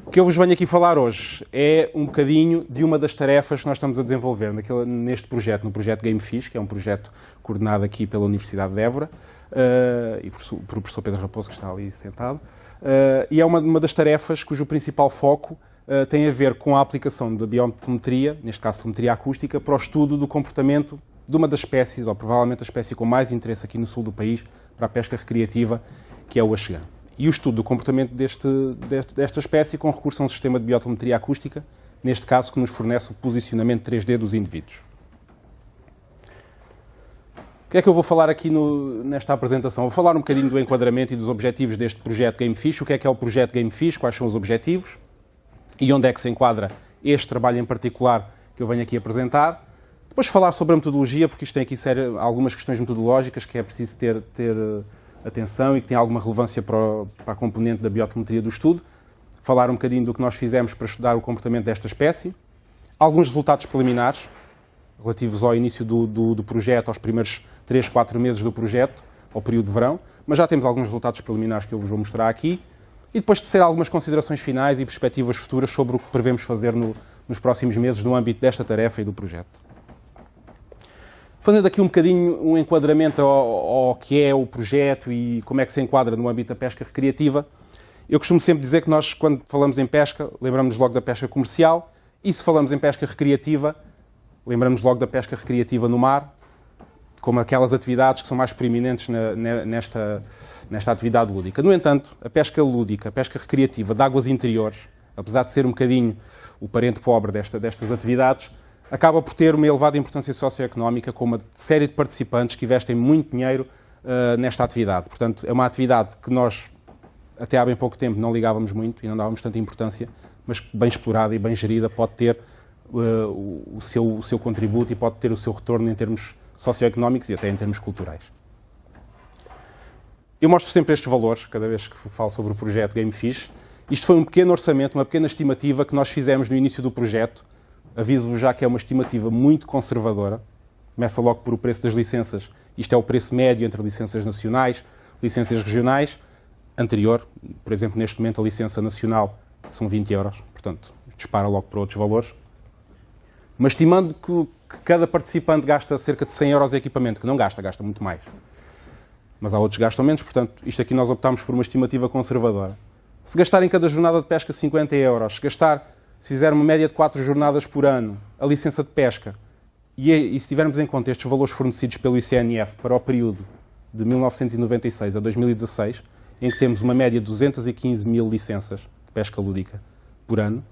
O que eu vos venho aqui falar hoje é um bocadinho de uma das tarefas que nós estamos a desenvolver neste projeto, no projeto GameFish, que é um projeto coordenado aqui pela Universidade de Évora e por o professor Pedro Raposo, que está ali sentado, e é uma das tarefas cujo principal foco tem a ver com a aplicação da biotelemetria, neste caso telemetria acústica, para o estudo do comportamento de uma das espécies, ou provavelmente a espécie com mais interesse aqui no sul do país, para a pesca recreativa, que é o axegã. E o estudo do comportamento desta espécie com recurso a um sistema de biotelemetria acústica, neste caso que nos fornece o posicionamento 3D dos indivíduos. O que é que eu vou falar aqui nesta apresentação? Vou falar um bocadinho do enquadramento e dos objetivos deste projeto GameFish, o que é o projeto GameFish, quais são os objetivos e onde é que se enquadra este trabalho em particular que eu venho aqui apresentar. Depois falar sobre a metodologia, porque isto tem aqui algumas questões metodológicas que é preciso ter atenção e que tem alguma relevância para a componente da biotelemetria do estudo. Falar um bocadinho do que nós fizemos para estudar o comportamento desta espécie. Alguns resultados preliminares relativos ao início do projeto, aos primeiros 3, 4 meses do projeto, ao período de verão, mas já temos alguns resultados preliminares que eu vos vou mostrar aqui. E depois de ser algumas considerações finais e perspectivas futuras sobre o que prevemos fazer nos próximos meses no âmbito desta tarefa e do projeto. Fazendo aqui um bocadinho um enquadramento ao que é o projeto e como é que se enquadra no âmbito da pesca recreativa, eu costumo sempre dizer que nós, quando falamos em pesca, lembramos logo da pesca comercial e, se falamos em pesca recreativa, lembramos logo da pesca recreativa no mar, como aquelas atividades que são mais preeminentes nesta atividade lúdica. No entanto, a pesca lúdica, a pesca recreativa de águas interiores, apesar de ser um bocadinho o parente pobre destas atividades, acaba por ter uma elevada importância socioeconómica, com uma série de participantes que investem muito dinheiro nesta atividade. Portanto, é uma atividade que nós, até há bem pouco tempo, não ligávamos muito e não dávamos tanta importância, mas que, bem explorada e bem gerida, pode ter o seu contributo e pode ter o seu retorno em termos socioeconómicos e até em termos culturais. Eu mostro sempre estes valores, cada vez que falo sobre o projeto GameFish. Isto foi um pequeno orçamento, uma pequena estimativa que nós fizemos no início do projeto. Aviso-vos já que é uma estimativa muito conservadora. Começa logo por o preço das licenças. Isto é o preço médio entre licenças nacionais, licenças regionais. Anterior, por exemplo, neste momento a licença nacional são 20 euros. Portanto, dispara logo para outros valores. Mas estimando que cada participante gasta cerca de 100 euros em equipamento, que não gasta muito mais. Mas há outros que gastam menos, portanto, isto aqui nós optámos por uma estimativa conservadora. Se gastar em cada jornada de pesca 50 euros, se fizer uma média de 4 jornadas por ano, a licença de pesca, e se tivermos em conta estes valores fornecidos pelo ICNF para o período de 1996 a 2016, em que temos uma média de 215 mil licenças de pesca lúdica por ano,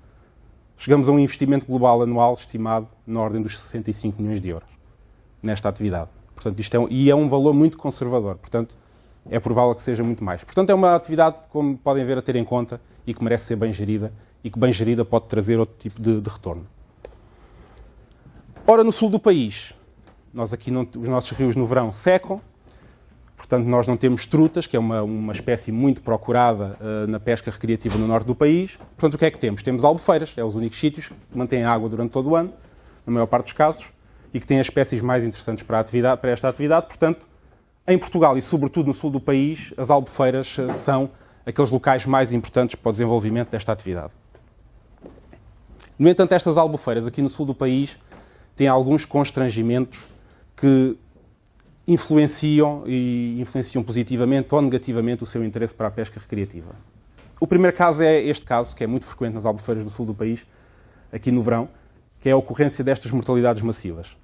chegamos a um investimento global anual estimado na ordem dos 65 milhões de euros nesta atividade. Portanto, isto é um valor muito conservador. Portanto, é provável que seja muito mais. Portanto, é uma atividade, como podem ver, a ter em conta e que merece ser bem gerida e que bem gerida pode trazer outro tipo de retorno. Ora, no sul do país, os nossos rios no verão secam, portanto nós não temos trutas, que é uma espécie muito procurada na pesca recreativa no norte do país. Portanto, o que é que temos? Temos albufeiras, é os únicos sítios que mantêm água durante todo o ano, na maior parte dos casos, e que têm as espécies mais interessantes para esta atividade. Portanto, em Portugal e sobretudo no sul do país, as albufeiras são aqueles locais mais importantes para o desenvolvimento desta atividade. No entanto, estas albufeiras aqui no sul do país têm alguns constrangimentos que influenciam positivamente ou negativamente o seu interesse para a pesca recreativa. O primeiro caso é este caso, que é muito frequente nas albufeiras do sul do país, aqui no verão, que é a ocorrência destas mortalidades massivas.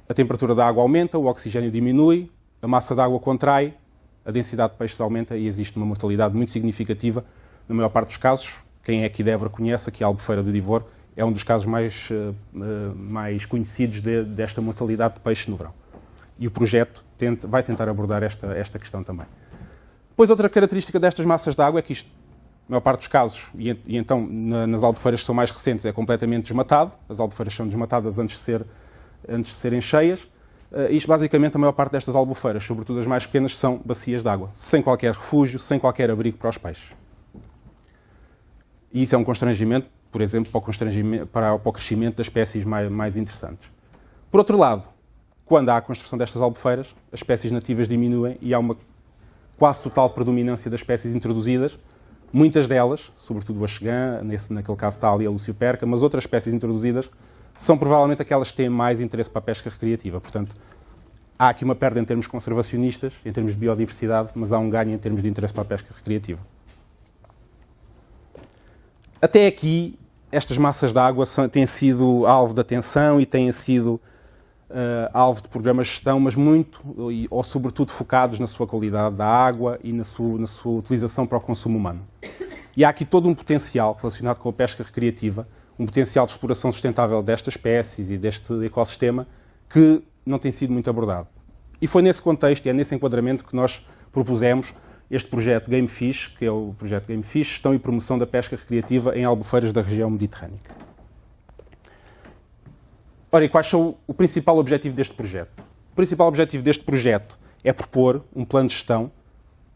A temperatura da água aumenta, o oxigênio diminui, a massa de água contrai, a densidade de peixes aumenta e existe uma mortalidade muito significativa na maior parte dos casos. Quem é aqui de Évora conhece, aqui a Albufeira do Divor, é um dos casos mais conhecidos desta mortalidade de peixe no verão. E o projeto vai tentar abordar esta questão também. Depois, outra característica destas massas de água é que isto, na maior parte dos casos, e então nas albufeiras que são mais recentes, é completamente desmatado. As albufeiras são desmatadas antes de serem cheias. Isto, basicamente, a maior parte destas albufeiras, sobretudo as mais pequenas, são bacias de água, sem qualquer refúgio, sem qualquer abrigo para os peixes. E isso é um constrangimento, por exemplo, para o crescimento das espécies mais interessantes. Por outro lado, quando há a construção destas albufeiras, as espécies nativas diminuem e há uma quase total predominância das espécies introduzidas, Muitas delas, sobretudo o axegã, naquele caso está ali a lucioperca, mas outras espécies introduzidas, são provavelmente aquelas que têm mais interesse para a pesca recreativa. Portanto, há aqui uma perda em termos conservacionistas, em termos de biodiversidade, mas há um ganho em termos de interesse para a pesca recreativa. Até aqui, estas massas de água têm sido alvo de atenção e têm sido alvo de programas de gestão, mas muito, ou sobretudo, focados na sua qualidade da água e na sua utilização para o consumo humano. E há aqui todo um potencial relacionado com a pesca recreativa, um potencial de exploração sustentável destas espécies e deste ecossistema que não tem sido muito abordado. E foi nesse contexto e é nesse enquadramento que nós propusemos este projeto GameFish, que é o projeto GameFish, Gestão e Promoção da Pesca Recreativa em Albufeiras da região mediterrânica. Ora, e quais são o principal objetivo deste projeto? O principal objetivo deste projeto é propor um plano de gestão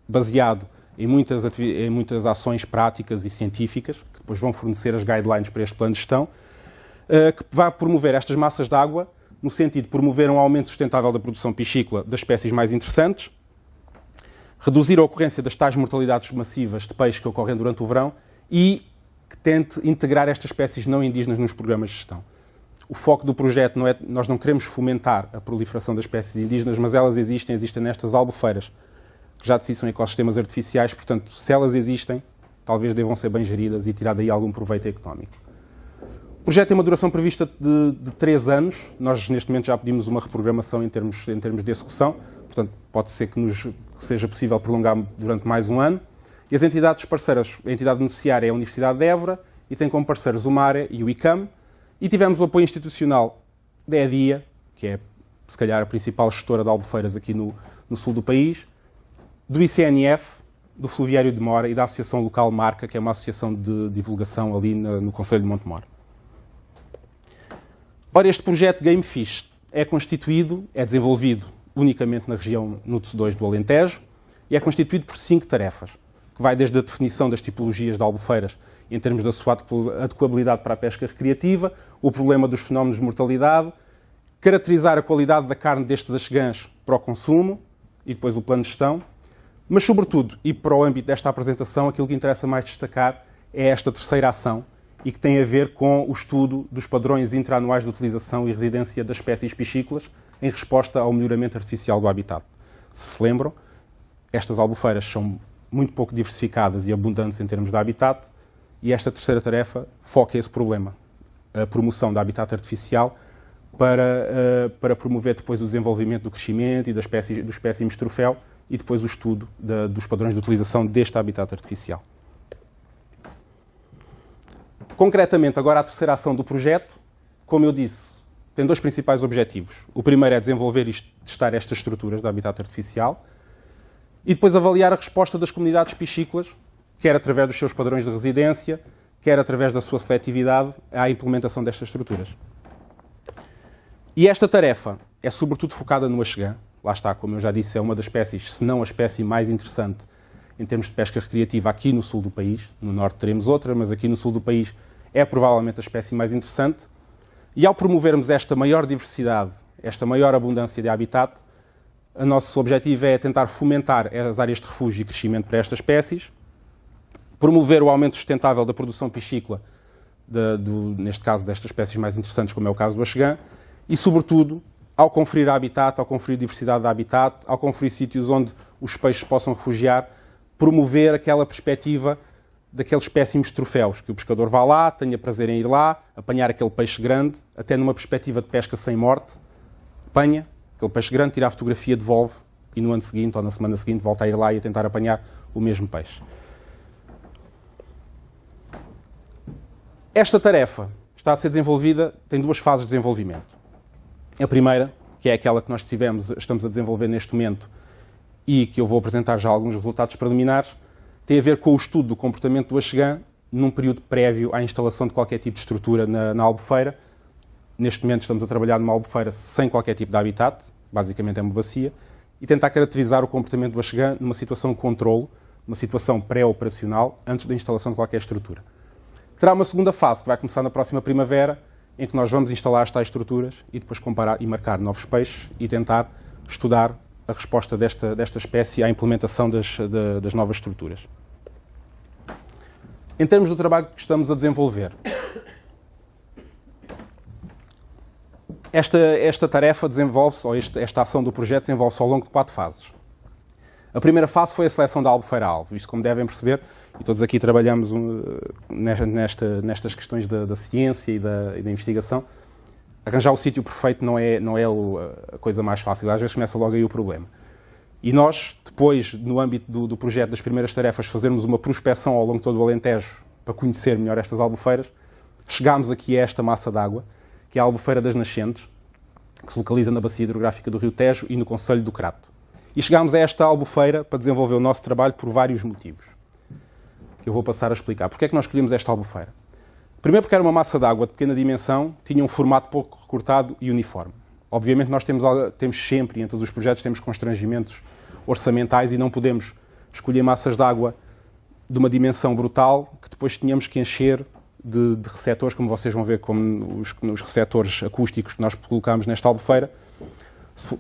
baseado em muitas ações práticas e científicas, que depois vão fornecer as guidelines para este plano de gestão, que vai promover estas massas de água no sentido de promover um aumento sustentável da produção piscícola das espécies mais interessantes, reduzir a ocorrência das tais mortalidades massivas de peixe que ocorrem durante o verão e que tente integrar estas espécies não indígenas nos programas de gestão. O foco do projeto não é, nós não queremos fomentar a proliferação das espécies indígenas, mas elas existem nestas albufeiras, que já de si são ecossistemas artificiais, portanto, se elas existem, talvez devam ser bem geridas e tirar daí algum proveito económico. O projeto tem uma duração prevista de 3 anos. Nós, neste momento, já pedimos uma reprogramação em termos de execução. Portanto, pode ser que seja possível prolongar durante mais um ano. E as entidades parceiras, a entidade beneficiária é a Universidade de Évora e tem como parceiros o MARE e o ICAM. E tivemos o apoio institucional da EDIA, que é, se calhar, a principal gestora de albufeiras aqui no sul do país, do ICNF, do Fluviário de Mora e da Associação Local Marca, que é uma associação de divulgação ali no Concelho de Montemor. Ora, este projeto GameFish é desenvolvido unicamente na região NUTS 2 do Alentejo e é constituído por 5 tarefas, que vai desde a definição das tipologias de albufeiras em termos da sua adequabilidade para a pesca recreativa, o problema dos fenómenos de mortalidade, caracterizar a qualidade da carne destes axegãs para o consumo e depois o plano de gestão, mas sobretudo, e para o âmbito desta apresentação, aquilo que interessa mais destacar é esta terceira ação, e que tem a ver com o estudo dos padrões interanuais de utilização e residência das espécies piscícolas em resposta ao melhoramento artificial do habitat. Se se lembram, estas albufeiras são muito pouco diversificadas e abundantes em termos de habitat, e esta terceira tarefa foca esse problema, a promoção do habitat artificial para promover depois o desenvolvimento do crescimento e do espécimes troféu e depois o estudo dos padrões de utilização deste habitat artificial. Concretamente, agora a terceira ação do projeto, como eu disse, tem 2 principais objetivos. O primeiro é desenvolver e testar estas estruturas do habitat artificial e depois avaliar a resposta das comunidades piscícolas, quer através dos seus padrões de residência, quer através da sua seletividade, à implementação destas estruturas. E esta tarefa é sobretudo focada no axegã. Lá está, como eu já disse, é uma das espécies, se não a espécie mais interessante em termos de pesca recreativa aqui no sul do país. No norte teremos outra, mas aqui no sul do país é provavelmente a espécie mais interessante. E ao promovermos esta maior diversidade, esta maior abundância de habitat, o nosso objetivo é tentar fomentar as áreas de refúgio e crescimento para estas espécies, promover o aumento sustentável da produção piscícola, neste caso destas espécies mais interessantes, como é o caso do axegã, e, sobretudo, ao conferir habitat, ao conferir diversidade de habitat, ao conferir sítios onde os peixes possam refugiar, promover aquela perspectiva daqueles espécimes troféus, que o pescador vá lá, tenha prazer em ir lá, apanhar aquele peixe grande, até numa perspectiva de pesca sem morte, apanha aquele peixe grande, tira a fotografia, devolve, e no ano seguinte ou na semana seguinte volta a ir lá e a tentar apanhar o mesmo peixe. Esta tarefa está a ser desenvolvida, tem 2 fases de desenvolvimento. A primeira, que é aquela que nós estamos a desenvolver neste momento e que eu vou apresentar já alguns resultados preliminares, tem a ver com o estudo do comportamento do axegã num período prévio à instalação de qualquer tipo de estrutura na albufeira. Neste momento estamos a trabalhar numa albufeira sem qualquer tipo de habitat, basicamente é uma bacia, e tentar caracterizar o comportamento do axegã numa situação de controlo, uma situação pré-operacional, antes da instalação de qualquer estrutura. Terá uma segunda fase, que vai começar na próxima primavera, em que nós vamos instalar as tais estruturas e depois comparar e marcar novos peixes e tentar estudar a resposta desta espécie à implementação das novas estruturas. Em termos do trabalho que estamos a desenvolver, esta tarefa desenvolve-se, ou esta ação do projeto desenvolve-se ao longo de 4 fases. A primeira fase foi a seleção da albufeira-alvo. Isto, como devem perceber, e todos aqui trabalhamos nestas questões da ciência e da investigação, arranjar o sítio perfeito não é a coisa mais fácil. Às vezes começa logo aí o problema. E nós, depois, no âmbito do projeto das primeiras tarefas, fazermos uma prospecção ao longo de todo o Alentejo para conhecer melhor estas albufeiras, chegámos aqui a esta massa d'água, que é a Albufeira das Nascentes, que se localiza na bacia hidrográfica do Rio Tejo e no concelho do Crato. E chegámos a esta albufeira para desenvolver o nosso trabalho por vários motivos, que eu vou passar a explicar. Porquê é que nós escolhemos esta albufeira? Primeiro porque era uma massa d'água de pequena dimensão, tinha um formato pouco recortado e uniforme. Obviamente nós temos sempre, em todos os projetos, temos constrangimentos orçamentais e não podemos escolher massas d'água de uma dimensão brutal que depois tínhamos que encher de receptores, como vocês vão ver, como os receptores acústicos que nós colocamos nesta albufeira.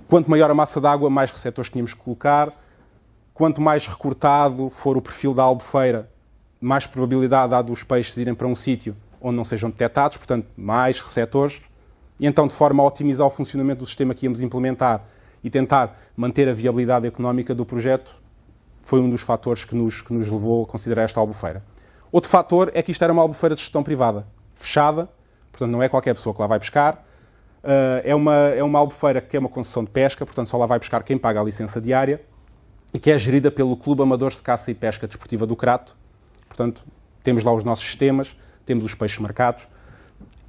Quanto maior a massa d'água, mais receptores tínhamos que colocar. Quanto mais recortado for o perfil da albufeira, mais probabilidade há dos peixes irem para um sítio onde não sejam detectados, portanto, mais receptores. E então, de forma a otimizar o funcionamento do sistema que íamos implementar e tentar manter a viabilidade económica do projeto, foi um dos fatores que nos levou a considerar esta albufeira. Outro fator é que isto era uma albufeira de gestão privada, fechada, portanto não é qualquer pessoa que lá vai pescar. É uma albufeira que é uma concessão de pesca, portanto só lá vai pescar quem paga a licença diária e que é gerida pelo Clube Amador de Caça e Pesca Desportiva do Crato. Portanto, temos lá os nossos sistemas, temos os peixes marcados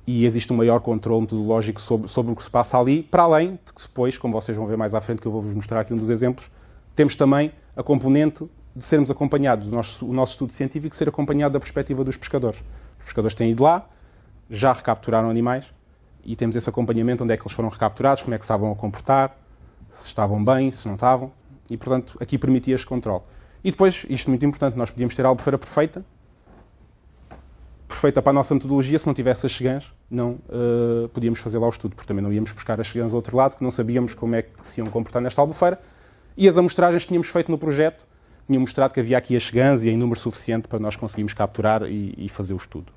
e existe um maior controle metodológico sobre o que se passa ali, para além de que depois, como vocês vão ver mais à frente, que eu vou-vos mostrar aqui um dos exemplos, temos também a componente de sermos acompanhados, o nosso estudo científico ser acompanhado da perspectiva dos pescadores. Os pescadores têm ido lá, já recapturaram animais e temos esse acompanhamento, onde é que eles foram recapturados, como é que se estavam a comportar, se estavam bem, se não estavam, e portanto aqui permitia este controle. E depois, isto muito importante, nós podíamos ter a albufeira perfeita para a nossa metodologia, se não tivesse as chegãs, não podíamos fazer lá o estudo, porque também não íamos buscar as chegãs ao outro lado, que não sabíamos como é que se iam comportar nesta albufeira, e as amostragens que tínhamos feito no projeto tinham mostrado que havia aqui as chegãs e em número suficiente para nós conseguirmos capturar e fazer o estudo.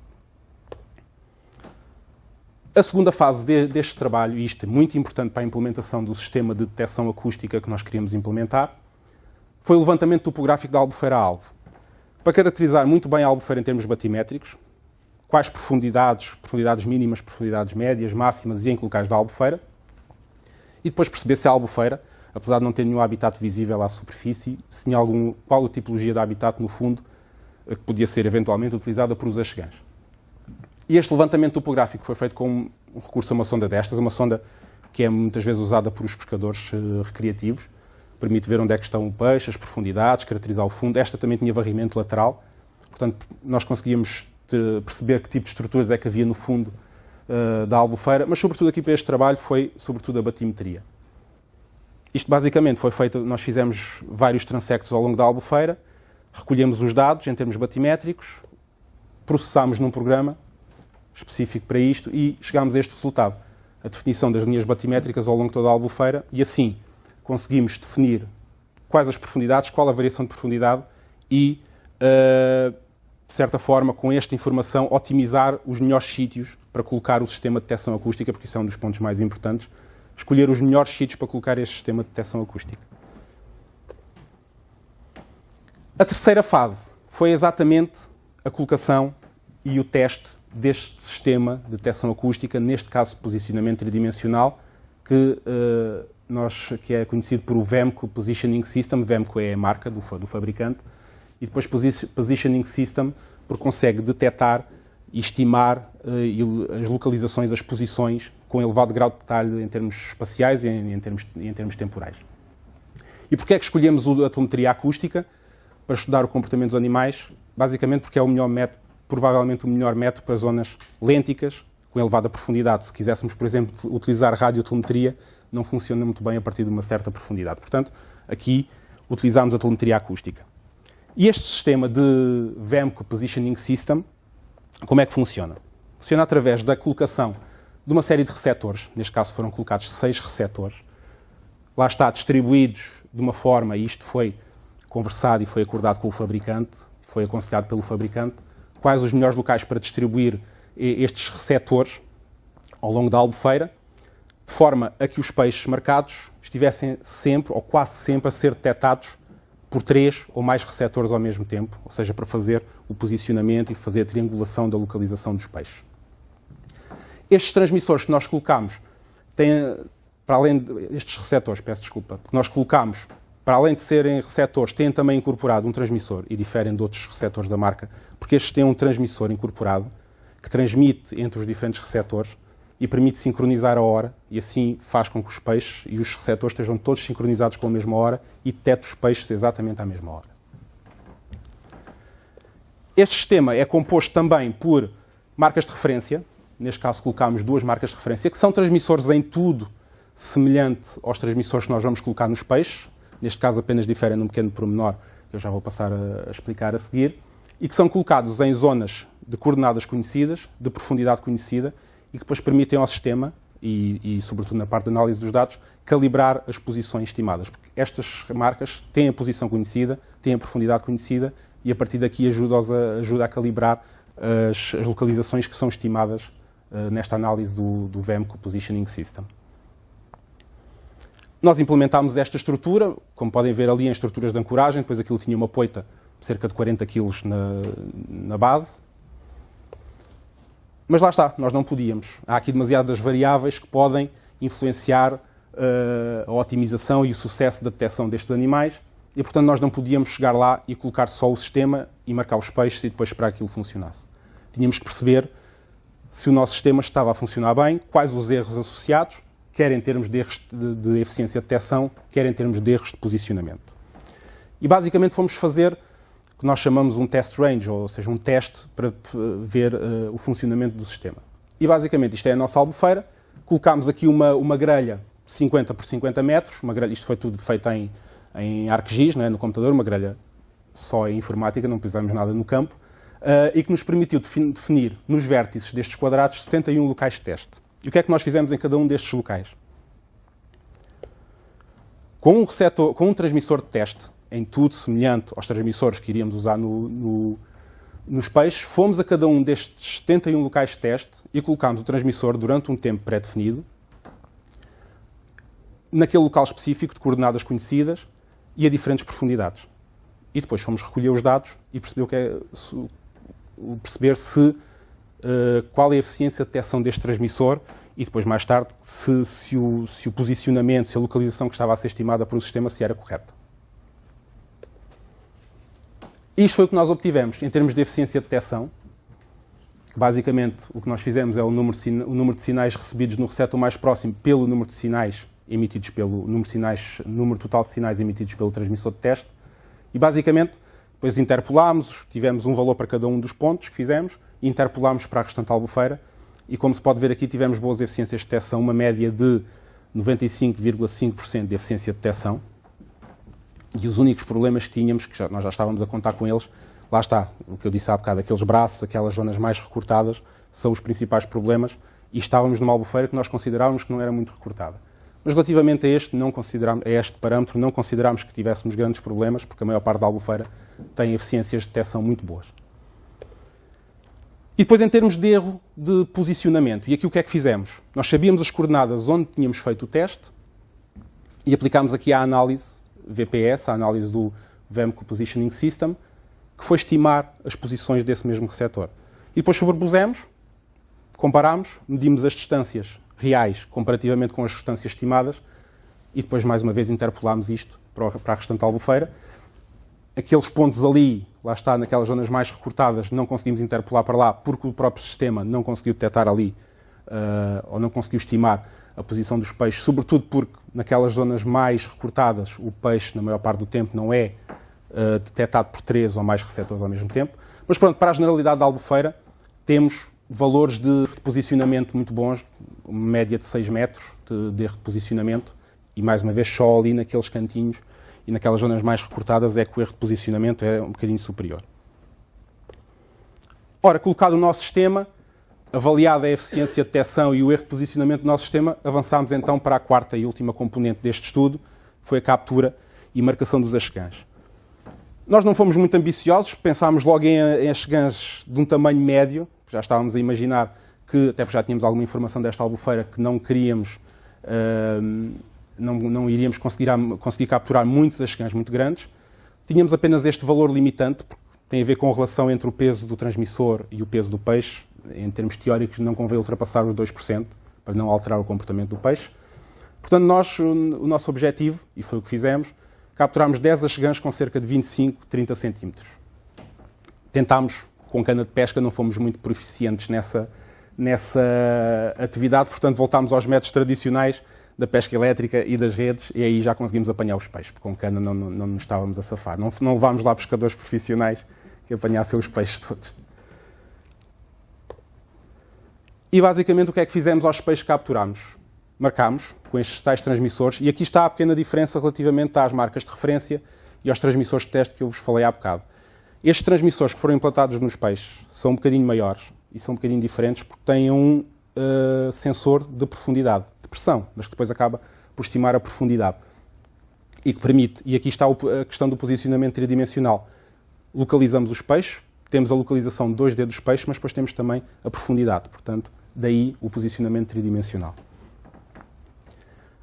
A segunda fase deste trabalho, e isto é muito importante para a implementação do sistema de detecção acústica que nós queríamos implementar, foi o levantamento topográfico da albufeira-alvo. Para caracterizar muito bem a albufeira em termos batimétricos, quais profundidades mínimas, profundidades médias, máximas e em que locais da albufeira, e depois perceber se a albufeira, apesar de não ter nenhum habitat visível à superfície, se tinha qual a tipologia de habitat no fundo que podia ser eventualmente utilizada por os achegãs. E este levantamento topográfico foi feito com um recurso a uma sonda destas, uma sonda que é muitas vezes usada por os pescadores recreativos, permite ver onde é que estão o peixe, as profundidades, caracterizar o fundo. Esta também tinha varrimento lateral, portanto nós conseguíamos perceber que tipo de estruturas é que havia no fundo da albufeira, mas sobretudo aqui para este trabalho foi sobretudo a batimetria. Isto basicamente foi feito, nós fizemos vários transectos ao longo da albufeira, recolhemos os dados em termos batimétricos, processámos num programa específico para isto e chegámos a este resultado. A definição das linhas batimétricas ao longo de toda a albufeira e assim conseguimos definir quais as profundidades, qual a variação de profundidade e, de certa forma, com esta informação, otimizar os melhores sítios para colocar o sistema de detecção acústica, porque isso é um dos pontos mais importantes, escolher os melhores sítios para colocar este sistema de detecção acústica. A terceira fase foi exatamente a colocação e o teste deste sistema de detecção acústica, neste caso de posicionamento tridimensional, que é conhecido por o VEMCO Positioning System. VEMCO é a marca do fabricante, e depois Positioning System, porque consegue detectar e estimar as localizações, as posições, com elevado grau de detalhe em termos espaciais e em termos temporais. E porquê é que escolhemos a telemetria acústica para estudar o comportamento dos animais? Basicamente porque é o melhor método, provavelmente o melhor método para zonas lênticas, com elevada profundidade. Se quiséssemos, por exemplo, utilizar radiotelemetria, não funciona muito bem a partir de uma certa profundidade. Portanto, aqui utilizámos a telemetria acústica. E este sistema de VEMCO Positioning System, como é que funciona? Funciona através da colocação de uma série de receptores, neste caso foram colocados 6 receptores, lá está, distribuídos de uma forma, e isto foi conversado e foi acordado com o fabricante, foi aconselhado pelo fabricante, quais os melhores locais para distribuir estes receptores ao longo da albufeira, de forma a que os peixes marcados estivessem sempre, ou quase sempre, a ser detectados por 3 ou mais receptores ao mesmo tempo, ou seja, para fazer o posicionamento e fazer a triangulação da localização dos peixes. Estes transmissores que nós colocamos têm, para além estes receptores, peço desculpa, que nós colocamos, para além de serem receptores, têm também incorporado um transmissor, e diferem de outros receptores da marca, porque estes têm um transmissor incorporado que transmite entre os diferentes receptores e permite sincronizar a hora, e assim faz com que os peixes e os receptores estejam todos sincronizados com a mesma hora e detecte os peixes exatamente à mesma hora. Este sistema é composto também por marcas de referência. Neste caso colocámos 2 marcas de referência, que são transmissores em tudo semelhante aos transmissores que nós vamos colocar nos peixes. Neste caso apenas diferem num pequeno pormenor, que eu já vou passar a explicar a seguir, e que são colocados em zonas de coordenadas conhecidas, de profundidade conhecida, e que depois permitem ao sistema, e sobretudo na parte de análise dos dados, calibrar as posições estimadas. Porque estas marcas têm a posição conhecida, têm a profundidade conhecida, e a partir daqui ajuda a calibrar as localizações que são estimadas nesta análise do VMCO Positioning System. Nós implementámos esta estrutura, como podem ver ali em estruturas de ancoragem, depois aquilo tinha uma poita de cerca de 40 kg na base. Mas lá está, nós não podíamos. Há aqui demasiadas variáveis que podem influenciar a otimização e o sucesso da detecção destes animais e, portanto, nós não podíamos chegar lá e colocar só o sistema e marcar os peixes e depois esperar que aquilo funcionasse. Tínhamos que perceber se o nosso sistema estava a funcionar bem, quais os erros associados, quer em termos de erros de eficiência de detecção, quer em termos de erros de posicionamento. E basicamente fomos fazer o que nós chamamos um test range, ou seja, um teste para ver o funcionamento do sistema. E basicamente isto é a nossa albufeira. Colocámos aqui uma grelha 50 por 50 metros, uma grelha, isto foi tudo feito em ArcGIS, não é, no computador, uma grelha só em informática, não precisamos nada no campo, e que nos permitiu definir nos vértices destes quadrados 71 locais de teste. E o que é que nós fizemos em cada um destes locais? Com um transmissor de teste, em tudo semelhante aos transmissores que iríamos usar nos peixes, fomos a cada um destes 71 locais de teste e colocámos o transmissor durante um tempo pré-definido, naquele local específico de coordenadas conhecidas e a diferentes profundidades. E depois fomos recolher os dados e perceber qual é a eficiência de detecção deste transmissor e depois, mais tarde, se o posicionamento, se a localização que estava a ser estimada por o sistema se era correta. Isto foi o que nós obtivemos em termos de eficiência de detecção. Basicamente, o que nós fizemos é o número de sinais recebidos no receptor mais próximo pelo número de sinais emitidos número total de sinais emitidos pelo transmissor de teste. E basicamente, depois interpolámos, tivemos um valor para cada um dos pontos que fizemos, e interpolámos para a restante albufeira. E como se pode ver aqui, tivemos boas eficiências de detecção, uma média de 95,5% de eficiência de detecção. E os únicos problemas que tínhamos, que nós já estávamos a contar com eles, lá está, o que eu disse há bocado, aqueles braços, aquelas zonas mais recortadas, são os principais problemas, e estávamos numa albufeira que nós considerávamos que não era muito recortada. Mas relativamente a este parâmetro, não considerámos que tivéssemos grandes problemas, porque a maior parte da albufeira tem eficiências de detecção muito boas. E depois, em termos de erro de posicionamento, e aqui o que é que fizemos? Nós sabíamos as coordenadas onde tínhamos feito o teste e aplicámos aqui a análise VPS, a análise do VMCO Positioning System, que foi estimar as posições desse mesmo receptor. E depois sobrepusemos, comparámos, medimos as distâncias reais comparativamente com as distâncias estimadas e depois, mais uma vez, interpolámos isto para a restante albufeira. Aqueles pontos ali, lá está, naquelas zonas mais recortadas, não conseguimos interpolar para lá porque o próprio sistema não conseguiu detectar ali ou não conseguiu estimar a posição dos peixes, sobretudo porque naquelas zonas mais recortadas o peixe, na maior parte do tempo, não é detectado por 3 ou mais receptores ao mesmo tempo. Mas pronto, para a generalidade da albufeira, temos valores de reposicionamento muito bons, uma média de 6 metros de reposicionamento, e mais uma vez só ali naqueles cantinhos e naquelas zonas mais recortadas é que o erro de posicionamento é um bocadinho superior. Ora, colocado o nosso sistema, avaliada a eficiência de detecção e o erro de posicionamento do nosso sistema, avançámos então para a quarta e última componente deste estudo, que foi a captura e marcação dos axegãs. Nós não fomos muito ambiciosos, pensámos logo em achegãs de um tamanho médio, já estávamos a imaginar que, até porque já tínhamos alguma informação desta albufeira, que não queríamos, não iríamos conseguir capturar muitos achegãs muito grandes. Tínhamos apenas este valor limitante, porque tem a ver com a relação entre o peso do transmissor e o peso do peixe. Em termos teóricos, não convém ultrapassar os 2%, para não alterar o comportamento do peixe. Portanto, o nosso objetivo, e foi o que fizemos, capturámos 10 achegãs com cerca de 25, 30 centímetros. Tentámos, com cana de pesca, não fomos muito proficientes nessa atividade, portanto voltámos aos métodos tradicionais da pesca elétrica e das redes, e aí já conseguimos apanhar os peixes, porque com cana não nos estávamos a safar. Não levámos lá pescadores profissionais que apanhassem os peixes todos. E basicamente o que é que fizemos aos peixes que capturámos? Marcámos com estes tais transmissores, e aqui está a pequena diferença relativamente às marcas de referência e aos transmissores de teste que eu vos falei há bocado. Estes transmissores que foram implantados nos peixes são um bocadinho maiores e são um bocadinho diferentes porque têm um sensor de profundidade, de pressão, mas que depois acaba por estimar a profundidade e que permite, e aqui está a questão do posicionamento tridimensional. Localizamos os peixes, temos a localização de 2D dos peixes, mas depois temos também a profundidade, portanto, daí o posicionamento tridimensional.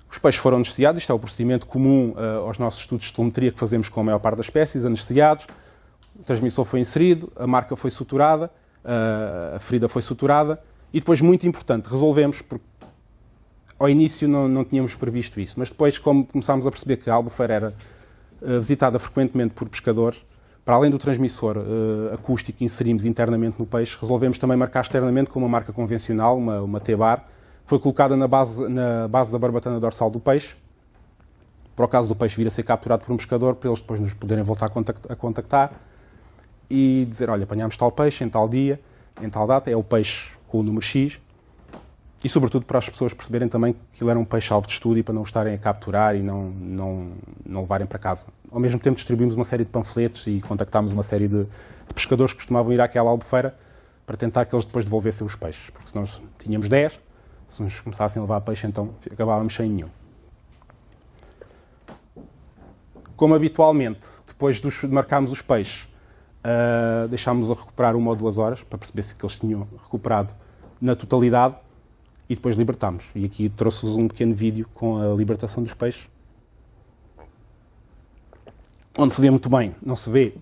Os peixes foram anestesiados, isto é o procedimento comum aos nossos estudos de telemetria que fazemos com a maior parte das espécies, anestesiados, o transmissor foi inserido, a marca foi suturada, a ferida foi suturada e depois, muito importante, resolvemos, porque ao início não tínhamos previsto isso, mas depois, como começámos a perceber que a albufeira era visitada frequentemente por pescadores, para além do transmissor acústico que inserimos internamente no peixe, resolvemos também marcar externamente com uma marca convencional, uma T-bar, foi colocada na base da barbatana dorsal do peixe, para o caso do peixe vir a ser capturado por um pescador, para eles depois nos poderem voltar a contactar e dizer, olha, apanhámos tal peixe em tal dia, em tal data, é o peixe com o número X, e sobretudo para as pessoas perceberem também que aquilo era um peixe-alvo de estudo e para não o estarem a capturar e não levarem para casa. Ao mesmo tempo distribuímos uma série de panfletos e contactámos uma série de pescadores que costumavam ir àquela albufeira para tentar que eles depois devolvessem os peixes, porque se nós tínhamos 10, se nos começassem a levar peixe, então acabávamos sem nenhum. Como habitualmente, depois de marcarmos os peixes, deixámos-los a recuperar 1 ou 2 horas, para perceber se eles tinham recuperado na totalidade, e depois libertámos. E aqui trouxe-vos um pequeno vídeo com a libertação dos peixes, onde se vê muito bem, não se vê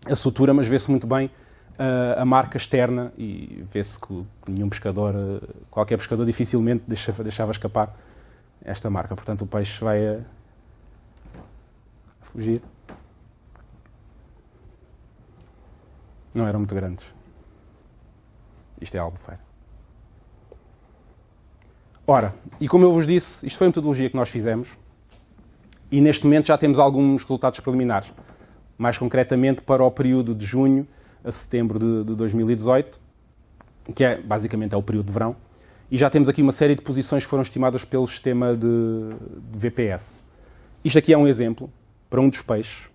a sutura, mas vê-se muito bem a marca externa e vê-se que nenhum pescador, qualquer pescador dificilmente deixava escapar esta marca. Portanto, o peixe vai a fugir. Não eram muito grandes. Isto é a albufeira. Ora, e como eu vos disse, isto foi a metodologia que nós fizemos e neste momento já temos alguns resultados preliminares. Mais concretamente para o período de junho a setembro de 2018, que basicamente é o período de verão, e já temos aqui uma série de posições que foram estimadas pelo sistema de VPS. Isto aqui é um exemplo para um dos peixes,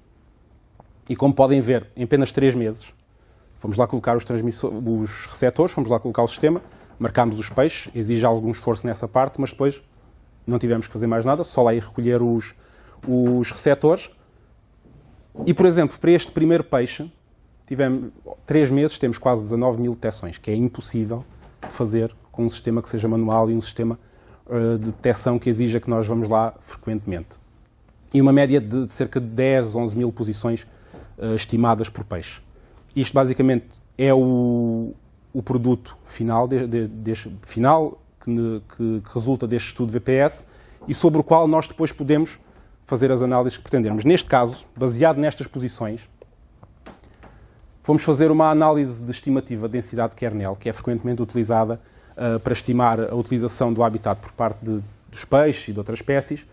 e como podem ver, em apenas 3 meses, fomos lá colocar os receptores, fomos lá colocar o sistema, marcámos os peixes, exige algum esforço nessa parte, mas depois não tivemos que fazer mais nada, só lá ir recolher os receptores. E, por exemplo, para este primeiro peixe, tivemos 3 meses, temos quase 19 mil detecções, que é impossível de fazer com um sistema que seja manual e um sistema de detecção que exija que nós vamos lá frequentemente. E uma média de cerca de 10, 11 mil posições estimadas por peixe. Isto basicamente é o produto final, que resulta deste estudo VPS e sobre o qual nós depois podemos fazer as análises que pretendemos. Neste caso, baseado nestas posições, fomos fazer uma análise de estimativa de densidade de kernel, que é frequentemente utilizada para estimar a utilização do habitat por parte dos peixes e de outras espécies,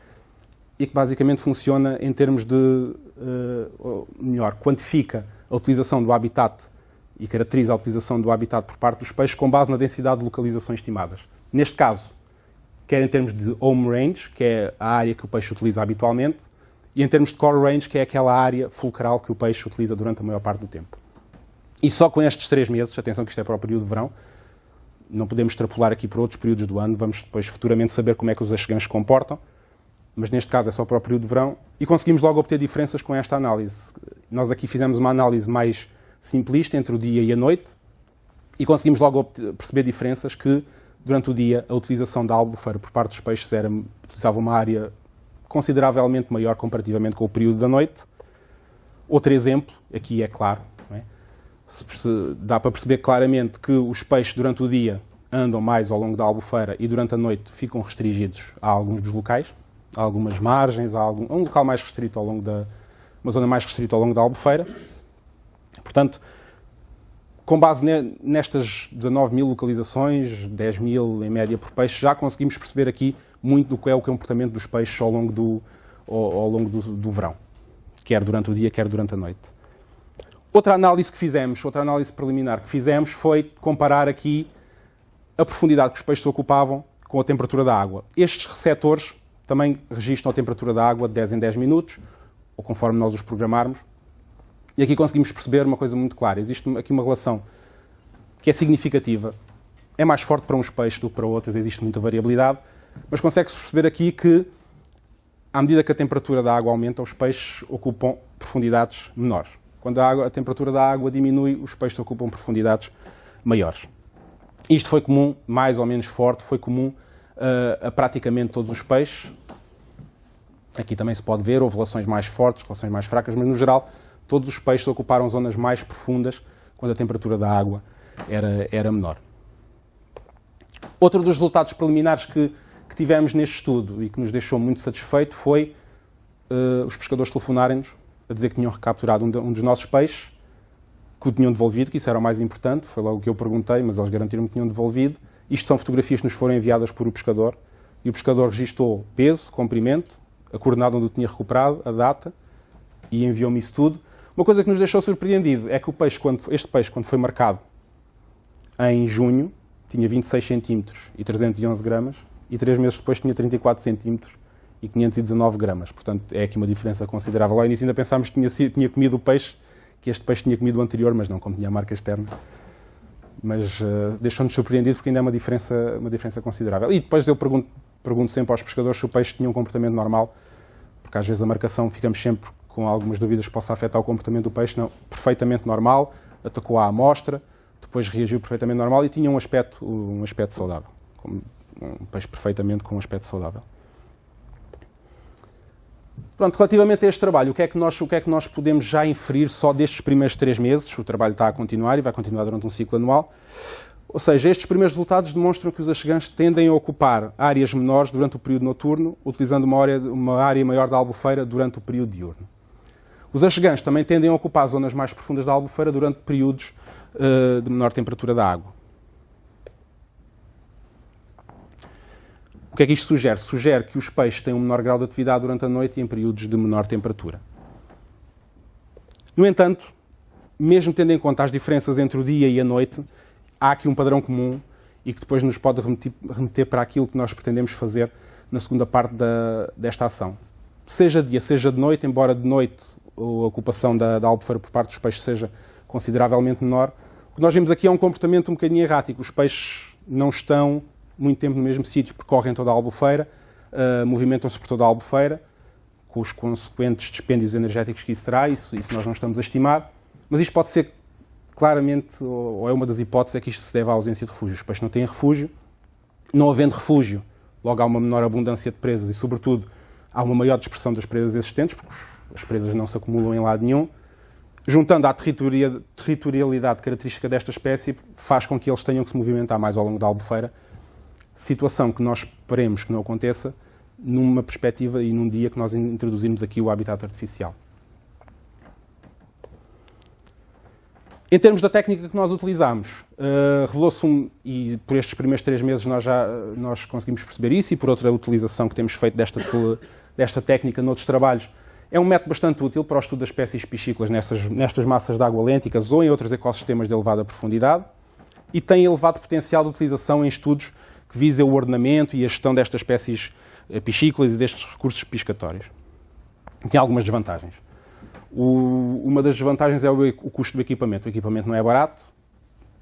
e que basicamente funciona em termos de, quantifica a utilização do habitat e caracteriza a utilização do habitat por parte dos peixes com base na densidade de localizações estimadas. Neste caso, quer em termos de home range, que é a área que o peixe utiliza habitualmente, e em termos de core range, que é aquela área fulcral que o peixe utiliza durante a maior parte do tempo. E só com estes 3 meses, atenção que isto é para o período de verão, não podemos extrapolar aqui para outros períodos do ano, vamos depois futuramente saber como é que os achegãos se comportam, mas neste caso é só para o período de verão, e conseguimos logo obter diferenças com esta análise. Nós aqui fizemos uma análise mais simplista entre o dia e a noite, e conseguimos logo perceber diferenças que, durante o dia, a utilização da albufeira por parte dos peixes utilizava uma área consideravelmente maior comparativamente com o período da noite. Outro exemplo, aqui é claro, não é? Dá para perceber claramente que os peixes durante o dia andam mais ao longo da albufeira e durante a noite ficam restringidos a alguns dos locais, a algumas margens, a um local mais restrito uma zona mais restrita ao longo da albufeira. Portanto, com base nestas 19 mil localizações, 10 mil em média por peixe, já conseguimos perceber aqui muito do que é o comportamento dos peixes ao longo do verão, quer durante o dia, quer durante a noite. Outra análise preliminar que fizemos foi comparar aqui a profundidade que os peixes ocupavam com a temperatura da água. Estes receptores também registram a temperatura da água de 10 em 10 minutos, ou conforme nós os programarmos. E aqui conseguimos perceber uma coisa muito clara. Existe aqui uma relação que é significativa. É mais forte para uns peixes do que para outros, existe muita variabilidade, mas consegue-se perceber aqui que, à medida que a temperatura da água aumenta, os peixes ocupam profundidades menores. Quando a temperatura da água diminui, os peixes ocupam profundidades maiores. Isto foi comum, mais ou menos forte, foi comum a praticamente todos os peixes. Aqui também se pode ver, houve relações mais fortes, relações mais fracas, mas no geral todos os peixes ocuparam zonas mais profundas quando a temperatura da água era menor. Outro dos resultados preliminares que tivemos neste estudo e que nos deixou muito satisfeito foi os pescadores telefonarem-nos a dizer que tinham recapturado um dos nossos peixes, que o tinham devolvido, que isso era o mais importante, foi logo o que eu perguntei, mas eles garantiram-me que tinham devolvido. Isto são fotografias que nos foram enviadas por o pescador, e o pescador registou peso, comprimento, a coordenada onde o tinha recuperado, a data, e enviou-me isso tudo. Uma coisa que nos deixou surpreendido é que este peixe, quando foi marcado em junho, tinha 26 cm e 311 gramas, e 3 meses depois tinha 34 cm e 519 gramas. Portanto, é aqui uma diferença considerável. Lá no início ainda pensámos que tinha comido o peixe, que este peixe tinha comido o anterior, mas não, como tinha a marca externa. Mas deixou-nos surpreendido porque ainda é uma diferença considerável. E depois eu pergunto sempre aos pescadores se o peixe tinha um comportamento normal, porque às vezes a marcação ficamos sempre com algumas dúvidas que possa afetar o comportamento do peixe. Não, perfeitamente normal, atacou a amostra, depois reagiu perfeitamente normal e tinha um aspecto saudável. Um peixe perfeitamente com um aspecto saudável. Pronto, relativamente a este trabalho, o que é que nós podemos já inferir só destes primeiros 3 meses? O trabalho está a continuar e vai continuar durante um ciclo anual. Ou seja, estes primeiros resultados demonstram que os achegantes tendem a ocupar áreas menores durante o período noturno, utilizando uma área maior da albufeira durante o período diurno. Os achegantes também tendem a ocupar zonas mais profundas da albufeira durante períodos de menor temperatura da água. O que é que isto sugere? Sugere que os peixes têm um menor grau de atividade durante a noite e em períodos de menor temperatura. No entanto, mesmo tendo em conta as diferenças entre o dia e a noite, há aqui um padrão comum e que depois nos pode remeter para aquilo que nós pretendemos fazer na segunda parte desta ação. Seja dia, seja de noite, embora de noite a ocupação da albufeira por parte dos peixes seja consideravelmente menor, o que nós vemos aqui é um comportamento um bocadinho errático. Os peixes não estão muito tempo no mesmo sítio, percorrem toda a albufeira, movimentam-se por toda a albufeira, com os consequentes dispêndios energéticos que isso terá, isso nós não estamos a estimar, mas isto pode ser claramente, ou é uma das hipóteses, é que isto se deve à ausência de refúgio. Os peixes não têm refúgio, não havendo refúgio, logo há uma menor abundância de presas e, sobretudo, há uma maior dispersão das presas existentes, porque as presas não se acumulam em lado nenhum. Juntando à territorialidade característica desta espécie, faz com que eles tenham que se movimentar mais ao longo da albufeira, situação que nós esperemos que não aconteça numa perspectiva e num dia que nós introduzirmos aqui o habitat artificial. Em termos da técnica que nós utilizamos, revelou-se, e por estes primeiros 3 meses nós conseguimos perceber isso, e por outra utilização que temos feito desta técnica noutros trabalhos, é um método bastante útil para o estudo das espécies piscícolas nestas massas de água lênticas ou em outros ecossistemas de elevada profundidade, e tem elevado potencial de utilização em estudos que visem o ordenamento e a gestão destas espécies piscícolas e destes recursos piscatórios. Tem algumas desvantagens. Uma das desvantagens é o custo do equipamento. O equipamento não é barato.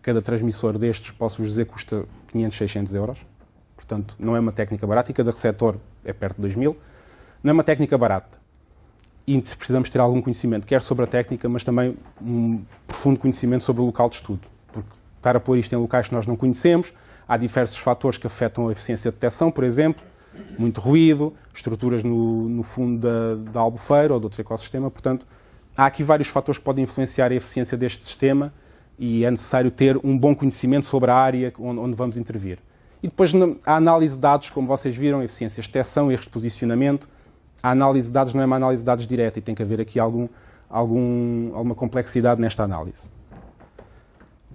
Cada transmissor destes, posso-vos dizer, custa 500, 600 euros. Portanto, não é uma técnica barata e cada receptor é perto de 2.000. Não é uma técnica barata. E precisamos ter algum conhecimento, quer sobre a técnica, mas também um profundo conhecimento sobre o local de estudo. Porque estar a pôr isto em locais que nós não conhecemos, há diversos fatores que afetam a eficiência de detecção, por exemplo, muito ruído, estruturas no fundo da albufeira ou do outro ecossistema. Portanto, há aqui vários fatores que podem influenciar a eficiência deste sistema e é necessário ter um bom conhecimento sobre a área onde vamos intervir. E depois a análise de dados, como vocês viram, eficiências de detecção, erros de posicionamento. A análise de dados não é uma análise de dados direta e tem que haver aqui alguma complexidade nesta análise.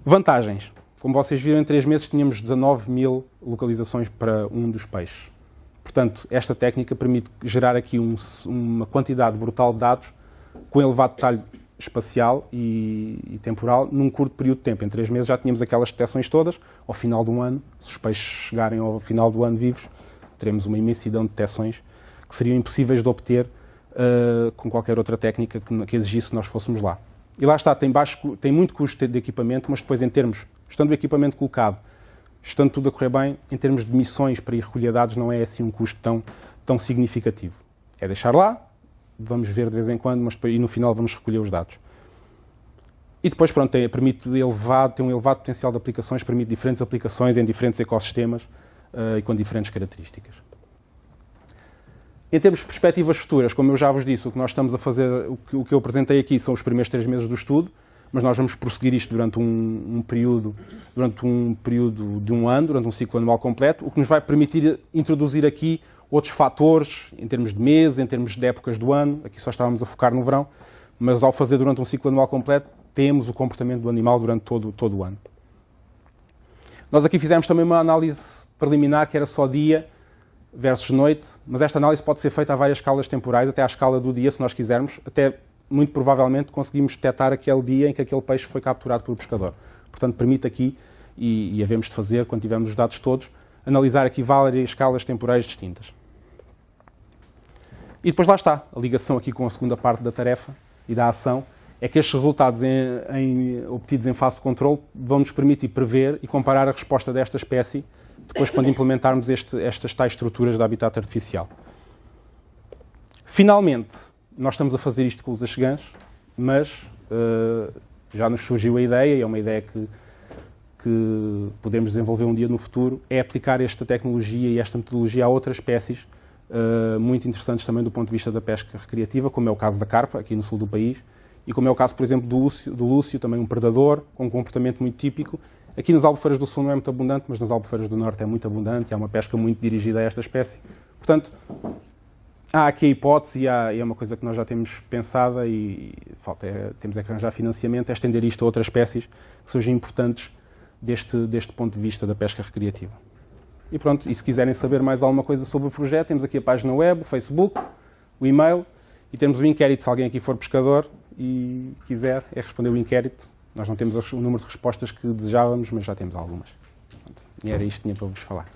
Vantagens. Como vocês viram, em 3 meses tínhamos 19.000 localizações para um dos peixes. Portanto, esta técnica permite gerar aqui uma quantidade brutal de dados com elevado detalhe espacial e temporal num curto período de tempo. Em 3 meses já tínhamos aquelas detecções todas. Ao final de um ano, se os peixes chegarem ao final do ano vivos, teremos uma imensidão de detecções que seriam impossíveis de obter com qualquer outra técnica que exigisse que nós fôssemos lá. E lá está, tem muito custo de equipamento, mas depois estando o equipamento colocado, estando tudo a correr bem, em termos de missões para ir recolher dados, não é assim um custo tão significativo. É deixar lá, vamos ver de vez em quando, mas no final vamos recolher os dados. E depois, pronto, tem um elevado potencial de aplicações, permite diferentes aplicações em diferentes ecossistemas e com diferentes características. Em termos de perspectivas futuras, como eu já vos disse, o que nós estamos a fazer, o que eu apresentei aqui são os primeiros 3 meses do estudo, mas nós vamos prosseguir isto durante um período de um ano, durante um ciclo anual completo, o que nos vai permitir introduzir aqui outros fatores, em termos de meses, em termos de épocas do ano. Aqui só estávamos a focar no verão, mas ao fazer durante um ciclo anual completo, temos o comportamento do animal durante todo o ano. Nós aqui fizemos também uma análise preliminar, que era só dia versus noite, mas esta análise pode ser feita a várias escalas temporais, até à escala do dia, se nós quisermos, até muito provavelmente conseguimos detectar aquele dia em que aquele peixe foi capturado por pescador. Portanto, permite aqui, e havemos de fazer, quando tivermos os dados todos, analisar aqui várias escalas temporais distintas. E depois lá está, a ligação aqui com a segunda parte da tarefa e da ação, é que estes resultados obtidos em fase de controle vão-nos permitir prever e comparar a resposta desta espécie depois quando implementarmos estas tais estruturas de habitat artificial. Finalmente, nós estamos a fazer isto com os axegãs, mas já nos surgiu a ideia, e é uma ideia que podemos desenvolver um dia no futuro, é aplicar esta tecnologia e esta metodologia a outras espécies muito interessantes também do ponto de vista da pesca recreativa, como é o caso da carpa, aqui no sul do país, e como é o caso, por exemplo, do lúcio, também um predador, com um comportamento muito típico. Aqui nas albufeiras do sul não é muito abundante, mas nas albufeiras do norte é muito abundante e há uma pesca muito dirigida a esta espécie. Portanto, há aqui a hipótese e é uma coisa que nós já temos pensada e temos que arranjar financiamento, é estender isto a outras espécies que sejam importantes deste ponto de vista da pesca recreativa. E pronto, e se quiserem saber mais alguma coisa sobre o projeto, temos aqui a página web, o Facebook, o e-mail e temos o inquérito, se alguém aqui for pescador e quiser, é responder o inquérito. Nós não temos o número de respostas que desejávamos, mas já temos algumas. E era isto que tinha para vos falar.